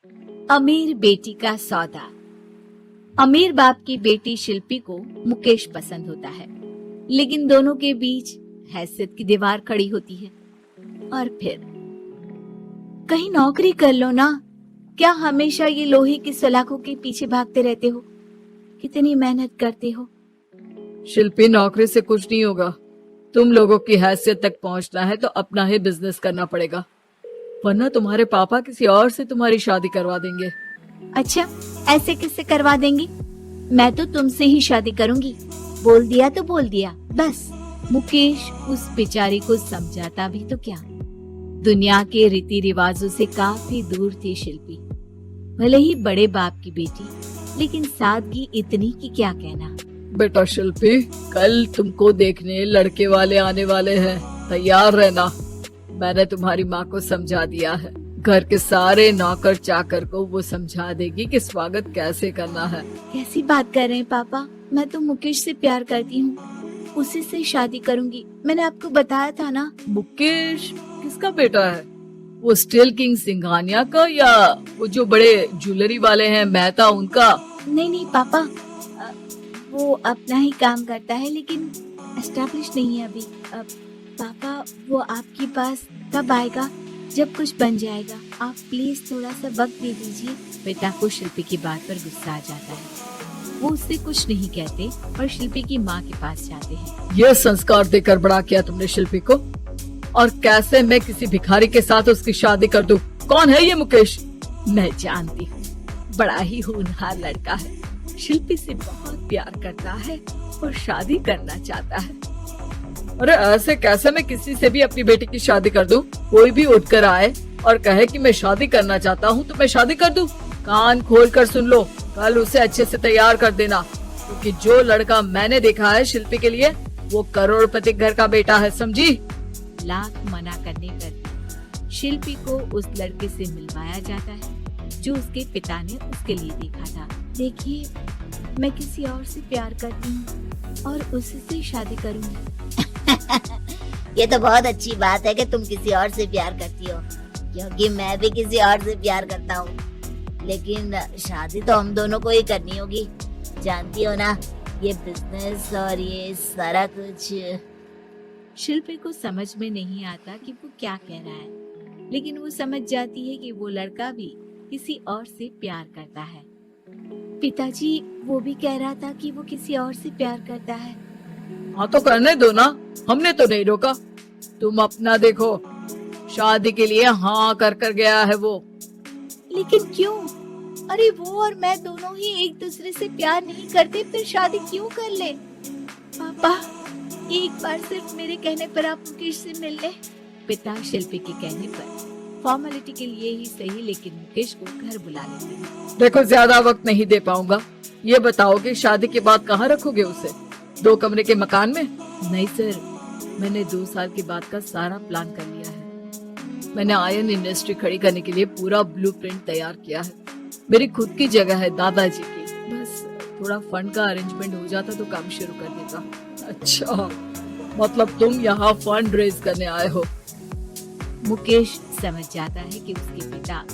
अमीर बेटी का सौदा। अमीर बाप की बेटी शिल्पी को मुकेश पसंद होता है, लेकिन दोनों के बीच हैसियत की दीवार खड़ी होती है। और फिर कहीं नौकरी कर लो ना, क्या हमेशा ये लोहे की सलाखों के पीछे भागते रहते हो? कितनी मेहनत करते हो। शिल्पी, नौकरी से कुछ नहीं होगा। तुम लोगों की हैसियत तक पहुंचना है तो अपना ही बिजनेस करना पड़ेगा, वरना तुम्हारे पापा किसी और से तुम्हारी शादी करवा देंगे। अच्छा, ऐसे किससे करवा देंगे? मैं तो तुमसे ही शादी करूंगी। बोल दिया तो बोल दिया, बस। मुकेश उस बेचारी को समझाता भी तो क्या। दुनिया के रीति रिवाजों से काफी दूर थी शिल्पी। भले ही बड़े बाप की बेटी, लेकिन सादगी इतनी कि क्या कहना। बेटा शिल्पी, कल तुमको देखने लड़के वाले आने वाले हैं, तैयार रहना। मैंने तुम्हारी माँ को समझा दिया है। घर के सारे नौकर चाकर को वो समझा देगी कि स्वागत कैसे करना है। कैसी बात कर रहे हैं पापा? मैं तो मुकेश से प्यार करती हूँ, उसी से शादी करूंगी। मैंने आपको बताया था ना। मुकेश किसका बेटा है? वो स्टील किंग सिंघानिया का, या वो जो बड़े ज्वेलरी वाले हैं मेहता, उनका? नहीं नहीं पापा, वो अपना ही काम करता है, लेकिन एस्टेब्लिश नहीं है अभी। पापा, वो आपके पास कब आएगा? जब कुछ बन जाएगा। आप प्लीज थोड़ा सा वक्त दे दीजिए। पिता को शिल्पी की बात पर गुस्सा आ जाता है। वो उससे कुछ नहीं कहते और शिल्पी की माँ के पास जाते हैं। ये संस्कार देकर बड़ा किया तुमने शिल्पी को, और कैसे मैं किसी भिखारी के साथ उसकी शादी कर दूं? कौन है ये मुकेश? मैं जानती हूँ, बड़ा ही होनहार लड़का है। शिल्पी से बहुत प्यार करता है और शादी करना चाहता है। अरे ऐसे कैसे मैं किसी से भी अपनी बेटी की शादी कर दूं? कोई भी उठकर आए और कहे कि मैं शादी करना चाहता हूं तो मैं शादी कर दूं? कान खोल कर सुन लो, कल उसे अच्छे से तैयार कर देना, क्योंकि जो लड़का मैंने देखा है शिल्पी के लिए, वो करोड़पति घर का बेटा है, समझी? लाख मना करने पर शिल्पी को उस लड़के से मिलवाया जाता है जो उसके पिता ने उसके लिए देखा था। देखिए, मैं किसी और से प्यार करती हूँ और उसी से शादी करूंगी। ये तो बहुत अच्छी बात है कि तुम किसी और से प्यार करती हो, क्योंकि मैं भी किसी और से प्यार करता हूँ। लेकिन शादी तो हम दोनों को ही करनी होगी, जानती हो ना, ये बिजनेस और ये सारा कुछ। शिल्पी को समझ में नहीं आता कि वो क्या कह रहा है, लेकिन वो समझ जाती है कि वो लड़का भी किसी और से प्यार करता है। पिताजी, वो भी कह रहा था कि वो किसी और से प्यार करता है। हाँ तो करने दो ना, हमने तो नहीं रोका। तुम अपना देखो, शादी के लिए हाँ कर कर गया है वो। लेकिन क्यों? अरे वो और मैं दोनों ही एक दूसरे से प्यार नहीं करते, फिर शादी क्यों कर ले? पापा, एक बार सिर्फ मेरे कहने पर आप मुकेश से मिल ले। पिता शिल्पी के कहने पर फॉर्मेलिटी के लिए ही सही, लेकिन मुकेश को घर बुला लेते हैं। देखो, ज्यादा वक्त नहीं दे पाऊंगा। ये बताओ कि शादी के बाद कहाँ रखोगे उसे? 2 कमरे के मकान में? नहीं सर, मैंने 2 साल के बाद का सारा प्लान कर लिया है। मैंने आयरन इंडस्ट्री खड़ी करने के लिए पूरा ब्लूप्रिंट तैयार किया है। मेरी खुद की जगह है दादाजी की, बस थोड़ा फंड का अरेंजमेंट हो जाता तो काम शुरू कर देता। अच्छा, मतलब तुम यहाँ फंड रेज करने आए हो? मुकेश समझ जाता है कि उसके पिता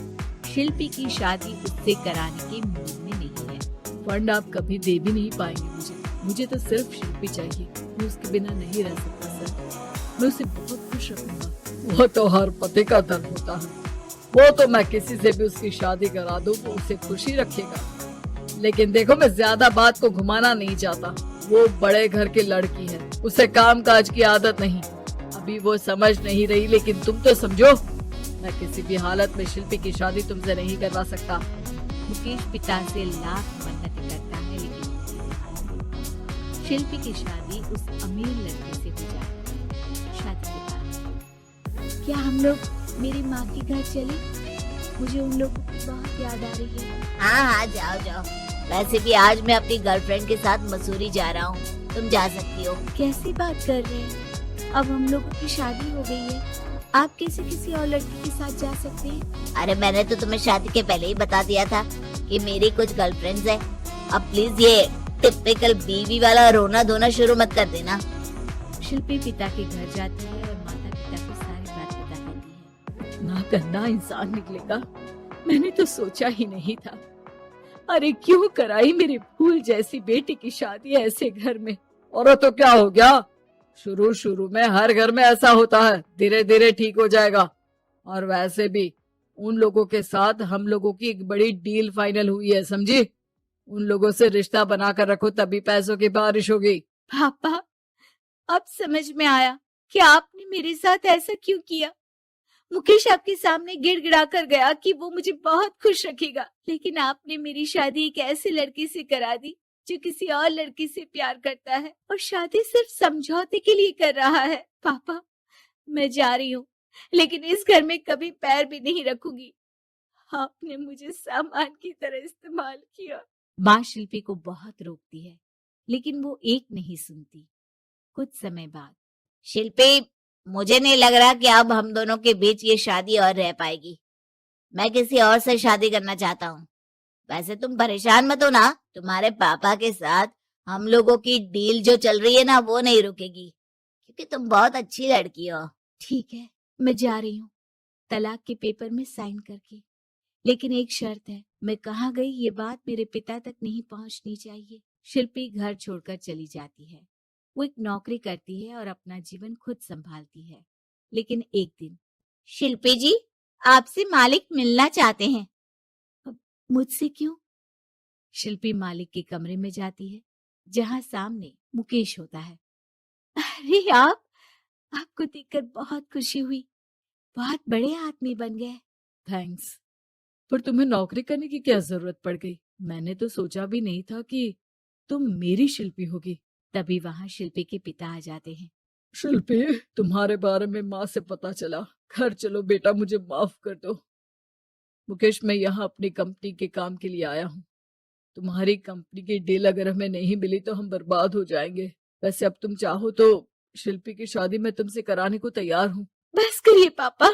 शिल्पी की शादी उससे कराने के मूड में नहीं है। फंड आप कभी दे भी नहीं पाएंगे मुझे तो सिर्फ शिल्पी चाहिए। मैं उसके बिना नहीं रह सकता सर। मैं उसे बहुत खुश रखूंगा। वो तो हर पति का दर्द होता है। वो तो मैं किसी से भी उसकी शादी करा दूं तो उसे खुशी रखेगा। लेकिन देखो, मैं ज्यादा बात को घुमाना नहीं चाहता। वो बड़े घर की लड़की है, उसे काम काज की आदत नहीं। अभी वो समझ नहीं रही, लेकिन तुम तो समझो। मैं किसी भी हालत में शिल्पी की शादी तुमसे नहीं करवा सकता। मुकेश पिता से लाख मन्नतें करता है, लेकिन शिल्पी की शादी उस अमीर लड़के से हो जाती है। शादी के बाद क्या हम लोग मेरी माँ के घर चले? मुझे उन लोगों की बहुत याद आ रही है। हाँ, जाओ जाओ। वैसे भी आज मैं अपनी गर्लफ्रेंड के साथ मसूरी जा रहा हूँ, तुम जा सकती हो। कैसी बात कर रहे हैं? अब हम लोगों की शादी हो गई है, आप कैसे किसी और लड़की के साथ जा सकते हैं? अरे मैंने तो तुम्हें शादी के पहले ही बता दिया था कि मेरी कुछ गर्लफ्रेंड्स हैं। अब प्लीज ये टिपिकल बीवी वाला रोना धोना शुरू मत कर देना। शिल्पी पिता के घर जाती है और माता पिता को सारी बात बता देती है। इतना गंदा इंसान निकलेगा मैंने तो सोचा ही नहीं था। अरे क्यों कराई मेरी फूल जैसी बेटी की शादी ऐसे घर में। और तो क्या हो गया, शुरू शुरू में हर घर में ऐसा होता है, धीरे धीरे ठीक हो जाएगा। और वैसे भी उन लोगों के साथ हम लोगों की एक बड़ी डील फाइनल हुई है, समझी। उन लोगों से रिश्ता बनाकर रखो, तभी पैसों की बारिश होगी। पापा, अब समझ में आया कि आपने मेरे साथ ऐसा क्यों किया। मुकेश आपके सामने गिड़गिड़ा कर गया कि वो मुझे बहुत खुश रखेगा, लेकिन आपने मेरी शादी एक ऐसे लड़के से करा दी जो किसी और लड़की से प्यार करता है और शादी सिर्फ समझौते के लिए कर रहा है। पापा, मैं जा रही हूँ, लेकिन इस घर में कभी पैर भी नहीं रखूंगी। आपने मुझे सामान की तरह इस्तेमाल किया। माँ शिल्पी को बहुत रोकती है, लेकिन वो एक नहीं सुनती। कुछ समय बाद, शिल्पी, मुझे नहीं लग रहा कि अब हम दोनों के बीच ये शादी और रह पाएगी। मैं किसी और से शादी करना चाहता हूँ। वैसे तुम परेशान मत हो ना, तुम्हारे पापा के साथ हम लोगों की डील जो चल रही है ना, वो नहीं रुकेगी, क्योंकि तुम बहुत अच्छी लड़की हो। ठीक है, मैं जा रही हूँ, तलाक के पेपर में साइन करके। लेकिन एक शर्त है, मैं कहाँ गई ये बात मेरे पिता तक नहीं पहुंचनी चाहिए। शिल्पी घर छोड़कर चली जाती है। वो एक नौकरी करती है और अपना जीवन खुद संभालती है। लेकिन एक दिन, शिल्पी जी, आपसे मालिक मिलना चाहते हैं। मुझसे क्यों? शिल्पी मालिक के कमरे में जाती है, जहां सामने मुकेश होता है। अरे आपको देखकर बहुत खुशी हुई, बहुत बड़े आदमी बन गए। थैंक्स, पर तुम्हें नौकरी करने की क्या जरूरत पड़ गई। मैंने तो सोचा भी नहीं था कि तुम मेरी शिल्पी होगी। तभी वहां शिल्पी के पिता आ जाते हैं। शिल्पी, तुम्हारे बारे में माँ से पता चला। घर चलो बेटा, मुझे माफ कर दो। मुकेश, मैं यहाँ अपनी कंपनी के काम के लिए आया हूँ। तुम्हारी कंपनी की डील अगर हमें नहीं मिली तो हम बर्बाद हो जाएंगे। वैसे अब तुम चाहो तो शिल्पी की शादी मैं तुमसे कराने को तैयार हूँ। बस करिए पापा,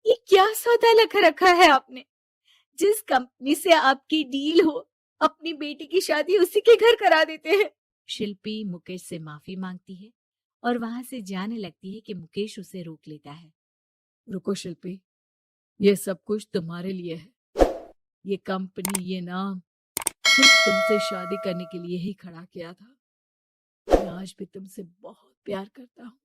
ये क्या सौदा लगा रखा है आपने। जिस कंपनी से आपकी डील हो, अपनी बेटी की शादी उसी के घर करा देते हैं। शिल्पी मुकेश से माफी मांगती है और वहां से जाने लगती है कि मुकेश उसे रोक लेता है। रुको शिल्पी, ये सब कुछ तुम्हारे लिए है। ये कंपनी, ये नाम सिर्फ तुमसे शादी करने के लिए ही खड़ा किया था। मैं आज भी तुमसे बहुत प्यार करता हूँ।